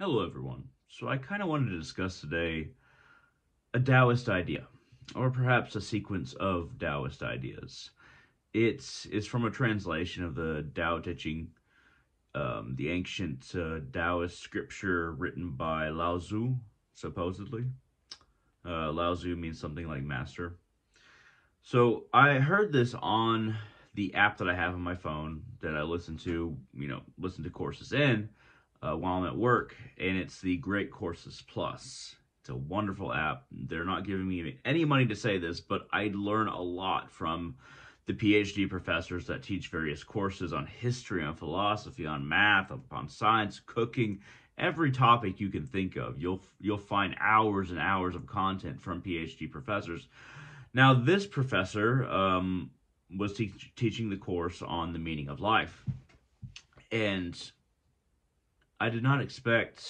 Hello, everyone. So, I kind of wanted to discuss today a Taoist idea, or perhaps a sequence of Taoist ideas. It's from a translation of the Tao Te Ching, the ancient Taoist scripture written by Lao Tzu, supposedly. Lao Tzu means something like master. So, I heard this on the app that I have on my phone that I listen to courses in while I'm at work, and it's the Great Courses Plus. It's a wonderful app. They're not giving me any money to say this, but I learn a lot from the PhD professors that teach various courses on history, on philosophy, on math, on science, cooking, every topic you can think of. You'll find hours and hours of content from PhD professors. Now, this professor was teaching the course on the meaning of life, and I did not expect,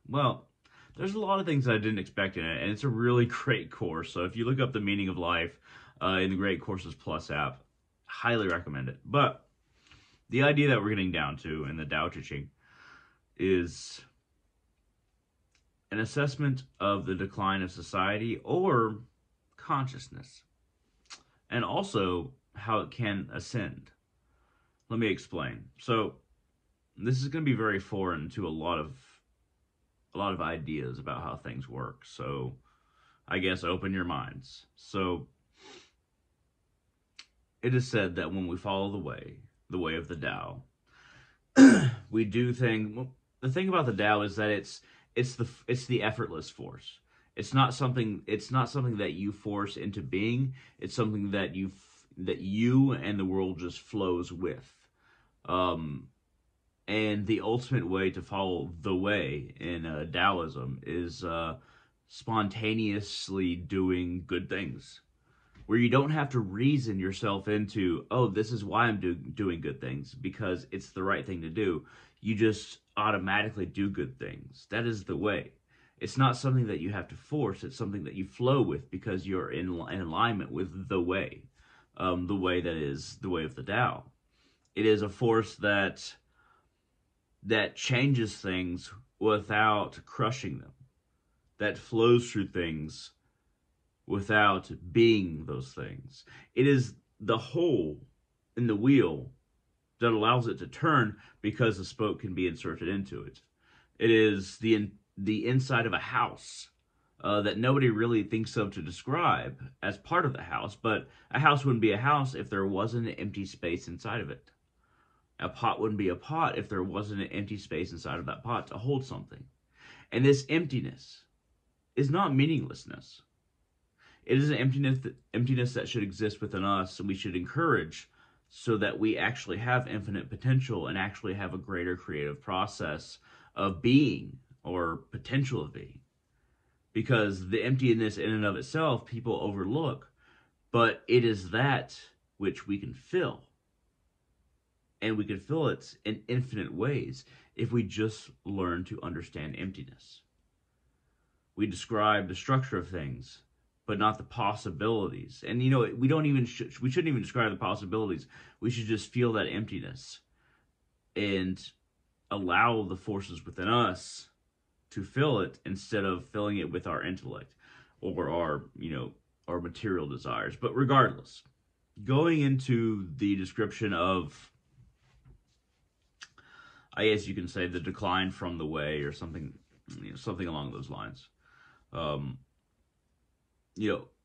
well, there's a lot of things I didn't expect in it, and it's a really great course. So if you look up the meaning of life in the Great Courses Plus app, highly recommend it. But the idea that we're getting down to in the Tao Te Ching is an assessment of the decline of society or consciousness, and also how it can ascend. Let me explain. So this is going to be very foreign to a lot of ideas about how things work. So I guess open your minds. So it is said that when we follow the way of the Tao, we do things. Well, the thing about the Tao is that it's the effortless force. It's not something that you force into being. It's something that you and the world just flows with. Um, and the ultimate way to follow the way in Taoism is spontaneously doing good things, where you don't have to reason yourself into, oh, this is why I'm doing good things, because it's the right thing to do. You just automatically do good things. That is the way. It's not something that you have to force. It's something that you flow with because you're in alignment with the way that is the way of the Tao. It is a force that changes things without crushing them, that flows through things without being those things. It is the hole in the wheel that allows it to turn because the spoke can be inserted into it. It is the inside of a house that nobody really thinks of to describe as part of the house, but a house wouldn't be a house if there wasn't an empty space inside of it. A pot wouldn't be a pot if there wasn't an empty space inside of that pot to hold something. And this emptiness is not meaninglessness. It is an emptiness that should exist within us, and we should encourage so that we actually have infinite potential and actually have a greater creative process of being or potential of being. Because the emptiness in and of itself, people overlook, but it is that which we can fill. And we can fill it in infinite ways if we just learn to understand emptiness. We describe the structure of things, but not the possibilities. And we shouldn't even describe the possibilities. We should just feel that emptiness and allow the forces within us to fill it instead of filling it with our intellect or our material desires. But regardless, going into the description of, I guess you can say, the decline from the way, or something along those lines. Um,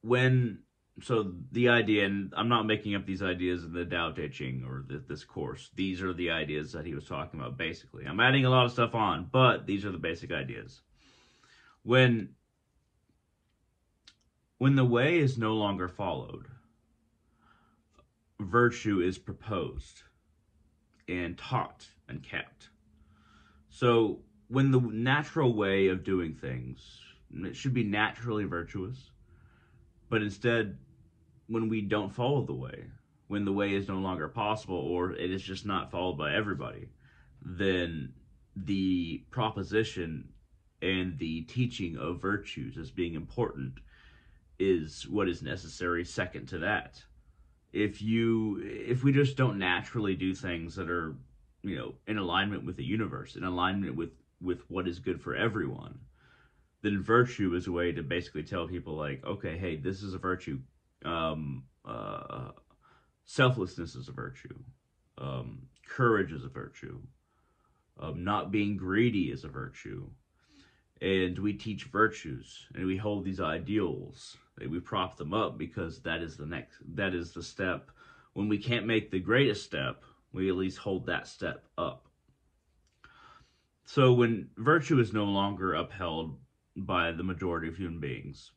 when so the idea, and I'm not making up these ideas in the Tao Te Ching or this course. These are the ideas that he was talking about. Basically, I'm adding a lot of stuff on, but these are the basic ideas. When when the way is no longer followed, virtue is proposed and taught and kept. So when the natural way of doing things, it should be naturally virtuous, but instead, when we don't follow the way, when the way is no longer possible or it is just not followed by everybody, then the proposition and the teaching of virtues as being important is what is necessary second to that. If we just don't naturally do things that are in alignment with the universe, in alignment with with what is good for everyone, then virtue is a way to basically tell people like, okay, hey, this is a virtue. Um, uh, Selflessness is a virtue. Courage is a virtue. Not being greedy is a virtue. And we teach virtues and we hold these ideals and we prop them up because that is the step. When we can't make the greatest step, we at least hold that step up. So when virtue is no longer upheld by the majority of human beings,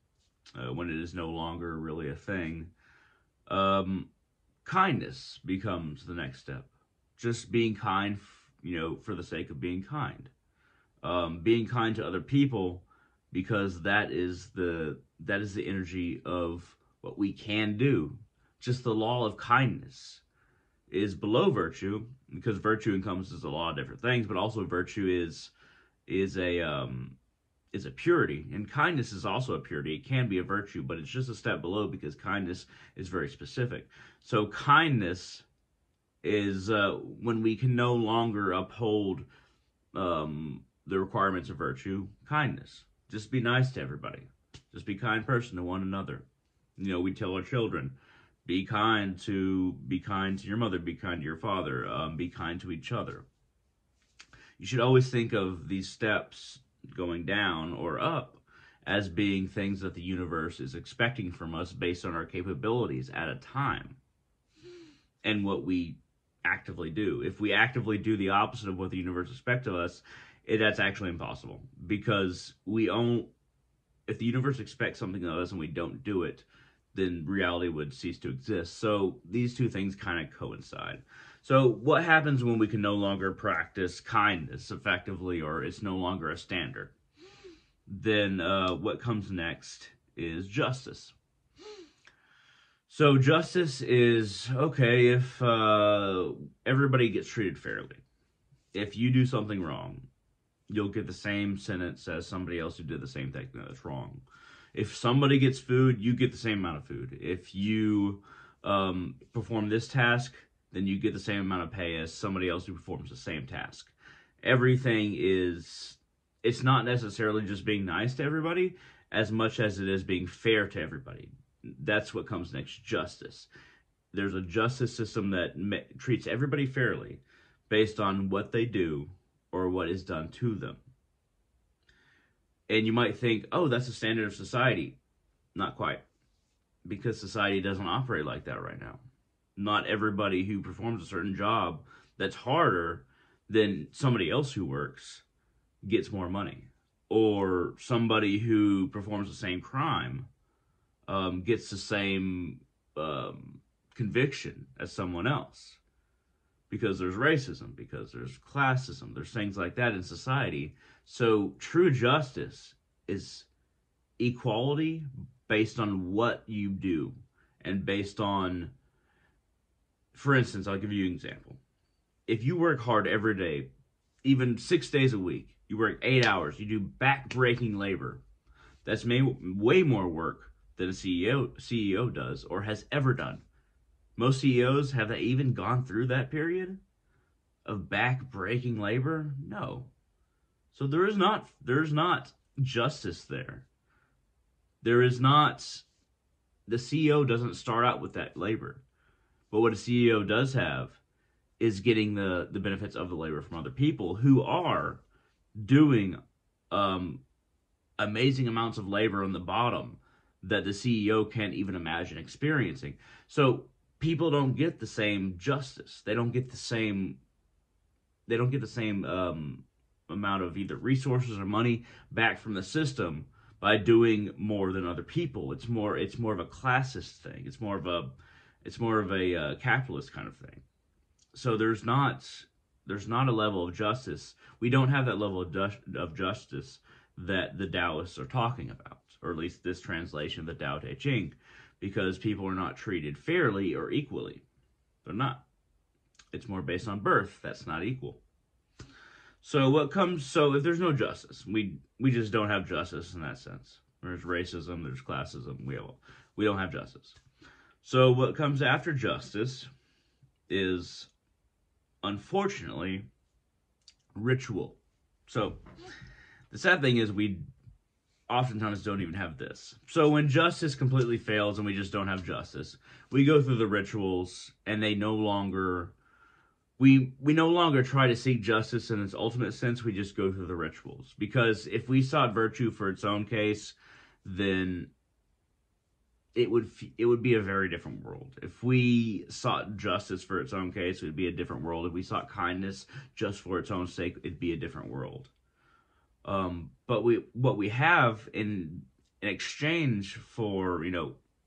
when it is no longer really a thing, kindness becomes the next step. Just being kind, for the sake of being kind. Being kind to other people, because that is the energy of what we can do. Just the law of kindness is below virtue, because virtue encompasses a lot of different things, but also virtue is a purity, and kindness is also a purity. It can be a virtue, but it's just a step below because kindness is very specific. So kindness is when we can no longer uphold the requirements of virtue. Kindness, just be nice to everybody, just be a kind person to one another. We tell our children, be kind to your mother, be kind to your father, be kind to each other. You should always think of these steps going down or up as being things that the universe is expecting from us based on our capabilities at a time and what we actively do. If we actively do the opposite of what the universe expects of us, that's actually impossible, because if the universe expects something of us and we don't do it, then reality would cease to exist. So these two things kind of coincide. So what happens when we can no longer practice kindness effectively, or it's no longer a standard? Then what comes next is justice. So justice is, okay, if everybody gets treated fairly. If you do something wrong, you'll get the same sentence as somebody else who did the same thing that's wrong. If somebody gets food, you get the same amount of food. If you perform this task, then you get the same amount of pay as somebody else who performs the same task. Everything it's not necessarily just being nice to everybody as much as it is being fair to everybody. That's what comes next, justice. There's a justice system that treats everybody fairly based on what they do or what is done to them. And you might think, oh, that's the standard of society. Not quite. Because society doesn't operate like that right now. Not everybody who performs a certain job that's harder than somebody else who works gets more money. Or somebody who performs the same crime gets the same conviction as someone else. Because there's racism, because there's classism, there's things like that in society. So true justice is equality based on what you do and based on, for instance, I'll give you an example. If you work hard every day, even 6 days a week, you work 8 hours, you do back-breaking labor, that's way more work than a CEO does or has ever done. Most CEOs, have they even gone through that period of back-breaking labor? No. So there's not justice there. There is not, the CEO doesn't start out with that labor. But what a CEO does have is getting the benefits of the labor from other people who are doing amazing amounts of labor on the bottom that the CEO can't even imagine experiencing. So people don't get the same justice. They don't get the same amount of either resources or money back from the system by doing more than other people. It's more of a classist thing. It's more of a capitalist kind of thing. So there's not a level of justice. We don't have that level of justice that the Taoists are talking about, or at least this translation of the Tao Te Ching, because people are not treated fairly or equally. They're not. It's more based on birth. That's not equal. So if there's no justice, we just don't have justice in that sense. There's racism, there's classism, we don't have justice. So what comes after justice is, unfortunately, ritual. So the sad thing is we oftentimes don't even have this. So when justice completely fails and we just don't have justice, we go through the rituals and they no longer we no longer try to seek justice in its ultimate sense. We just go through the rituals, because if we sought virtue for its own case, then it would be a very different world. If we sought justice for its own case, it would be a different world. If we sought kindness just for its own sake, it'd be a different world. But what we have in exchange for,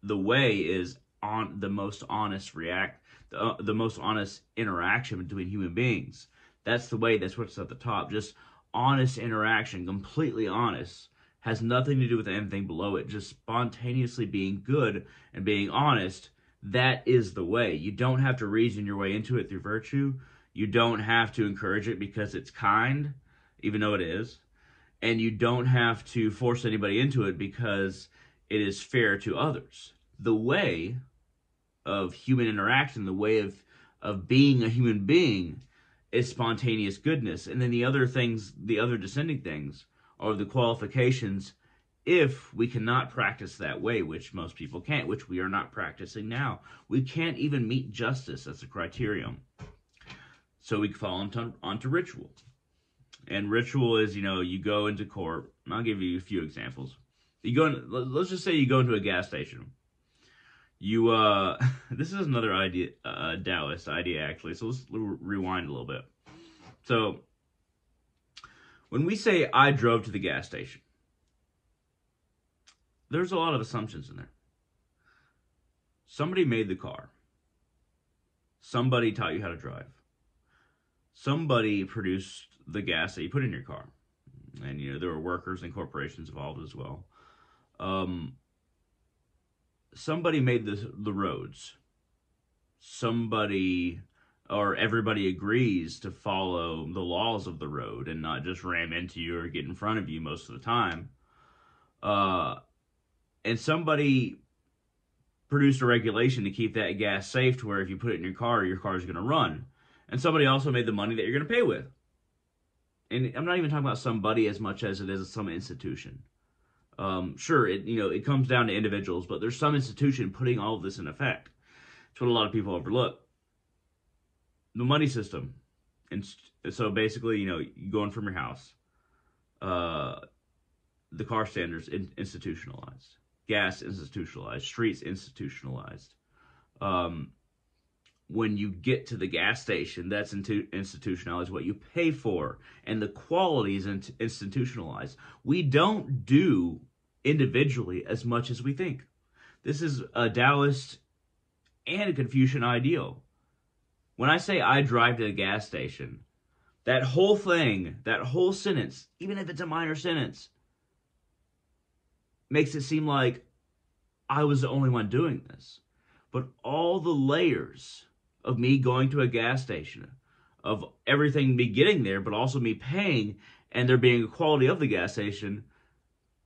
the way is on the most honest the most honest interaction between human beings. That's the way. That's what's at the top. Just honest interaction, completely honest. Has nothing to do with anything below it. Just spontaneously being good and being honest. That is the way. You don't have to reason your way into it through virtue. You don't have to encourage it because it's kind, even though it is. And you don't have to force anybody into it because it is fair to others. The way of human interaction, the way of being a human being, is spontaneous goodness. And then the other descending things, are the qualifications if we cannot practice that way, which most people can't, which we are not practicing now. We can't even meet justice as a criterion. So we fall onto ritual. And ritual is, you go into court. And I'll give you a few examples. Let's just say you go into a gas station. This is another idea, Taoist idea, actually. So let's rewind a little bit. So when we say I drove to the gas station, there's a lot of assumptions in there. Somebody made the car. Somebody taught you how to drive. Somebody produced the gas that you put in your car. And, there were workers and corporations involved as well. Somebody made the roads. Everybody agrees to follow the laws of the road and not just ram into you or get in front of you most of the time. And somebody produced a regulation to keep that gas safe to where if you put it in your car is going to run. And somebody also made the money that you're going to pay with. And I'm not even talking about somebody as much as it is some institution. Sure, it comes down to individuals, but there's some institution putting all of this in effect. It's what a lot of people overlook. The money system. And so basically, you going from your house, the car standards institutionalized, gas institutionalized, streets institutionalized. When you get to the gas station, that's institutionalized, what you pay for, and the quality is institutionalized. We don't do individually as much as we think. This is a Taoist and a Confucian ideal. When I say I drive to the gas station, that whole thing, that whole sentence, even if it's a minor sentence, makes it seem like I was the only one doing this. But all the layers of me going to a gas station, of everything me getting there, but also me paying, and there being a quality of the gas station,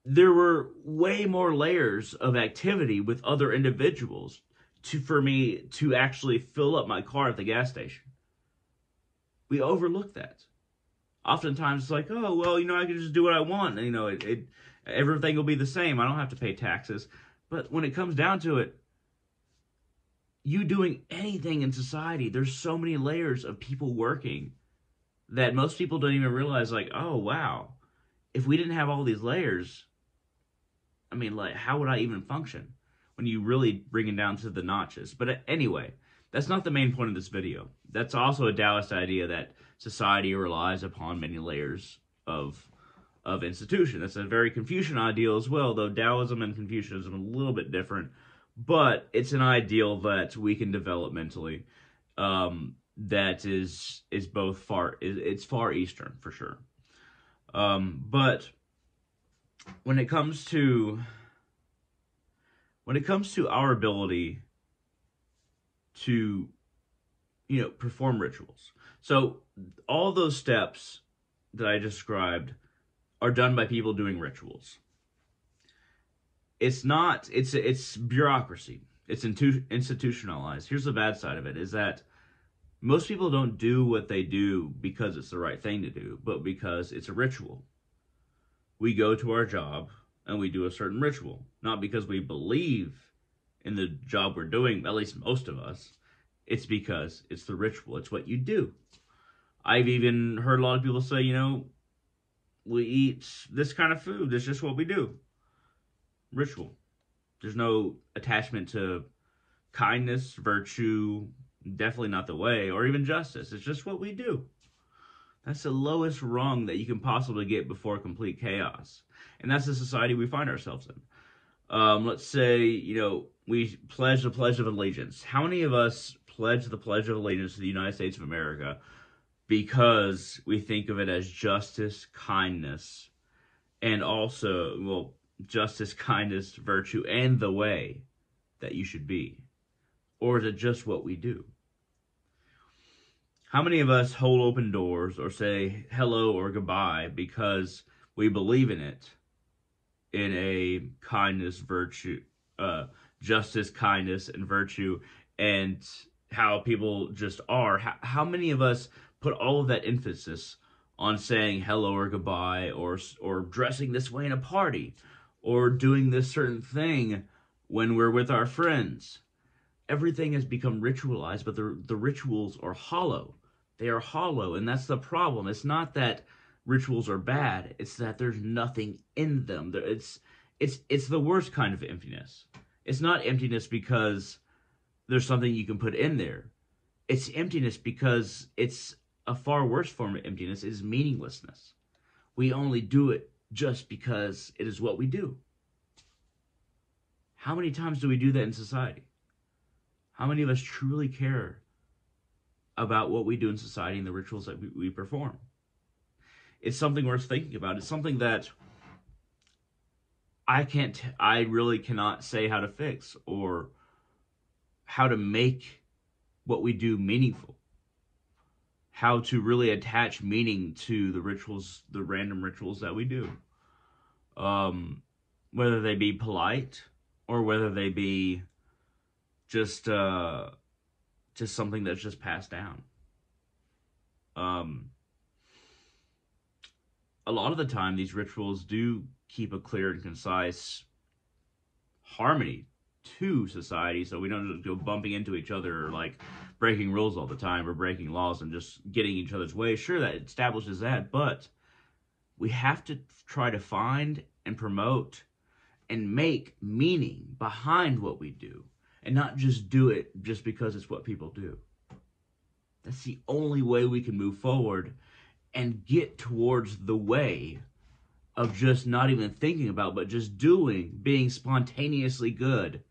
there were way more layers of activity with other individuals for me to actually fill up my car at the gas station. We overlook that. Oftentimes it's like, oh, well, I can just do what I want. Everything will be the same. I don't have to pay taxes. But when it comes down to it, you doing anything in society, there's so many layers of people working that most people don't even realize, like, oh, wow, if we didn't have all these layers, how would I even function when you really bring it down to the notches? But anyway, that's not the main point of this video. That's also a Taoist idea that society relies upon many layers of institution. That's a very Confucian ideal as well, though Taoism and Confucianism are a little bit different. But it's an ideal that we can develop mentally. That is both it's far Eastern for sure. But when it comes to our ability to perform rituals, so all those steps that I described are done by people doing rituals. It's bureaucracy. It's institutionalized. Here's the bad side of it, is that Most people don't do what they do because it's the right thing to do, but because it's a ritual. We go to our job and we do a certain ritual, not because we believe in the job we're doing, at least most of us. It's because it's the ritual. It's what you do. I've even heard a lot of people say, we eat this kind of food. It's just what we do. Ritual. There's no attachment to kindness, virtue, definitely not the way, or even justice. It's just what we do. That's the lowest rung that you can possibly get before complete chaos. And that's the society we find ourselves in. Let's say, we pledge the Pledge of Allegiance. How many of us pledge the Pledge of Allegiance to the United States of America because we think of it as justice, kindness, and also, justice, kindness, virtue, and the way that you should be? Or is it just what we do? How many of us hold open doors or say hello or goodbye because we believe in it, in a kindness, virtue, justice, kindness, and virtue, and how people just are? How many of us put all of that emphasis on saying hello or goodbye, or dressing this way in a party, or doing this certain thing when we're with our friends? Everything has become ritualized, but the rituals are hollow. They are hollow, and that's the problem. It's not that rituals are bad. It's that there's nothing in them. It's the worst kind of emptiness. It's not emptiness because there's something you can put in there. It's emptiness because it's a far worse form of emptiness. It is meaninglessness. We only do it just because it is what we do. How many times do we do that in society? How many of us truly care about what we do in society and the rituals that we perform? It's something worth thinking about. It's something that I really cannot say how to fix or how to make what we do meaningful. How to really attach meaning to the rituals, the random rituals that we do. Whether they be polite or whether they be just something that's just passed down. A lot of the time, these rituals do keep a clear and concise harmony to society, so we don't just go bumping into each other or like breaking rules all the time or breaking laws and just getting each other's way. Sure, that establishes that, but we have to try to find and promote and make meaning behind what we do, and not just do it just because it's what people do. That's the only way we can move forward and get towards the way of just not even thinking about, but just doing, being spontaneously good.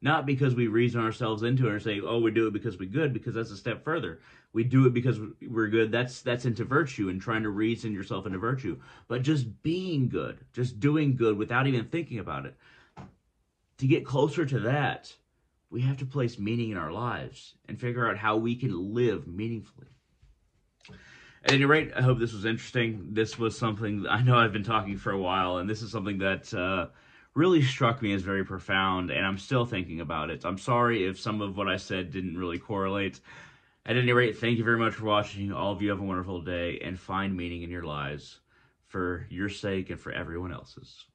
Not because we reason ourselves into it or say, oh, we do it because we're good, because that's a step further. We do it because we're good. That's into virtue and trying to reason yourself into virtue. But just being good, just doing good without even thinking about it. To get closer to that, we have to place meaning in our lives and figure out how we can live meaningfully. At any rate, I hope this was interesting. This was something, I know I've been talking for a while, and this is something that really struck me as very profound, and I'm still thinking about it. I'm sorry if some of what I said didn't really correlate. At any rate, thank you very much for watching. All of you have a wonderful day, and find meaning in your lives for your sake and for everyone else's.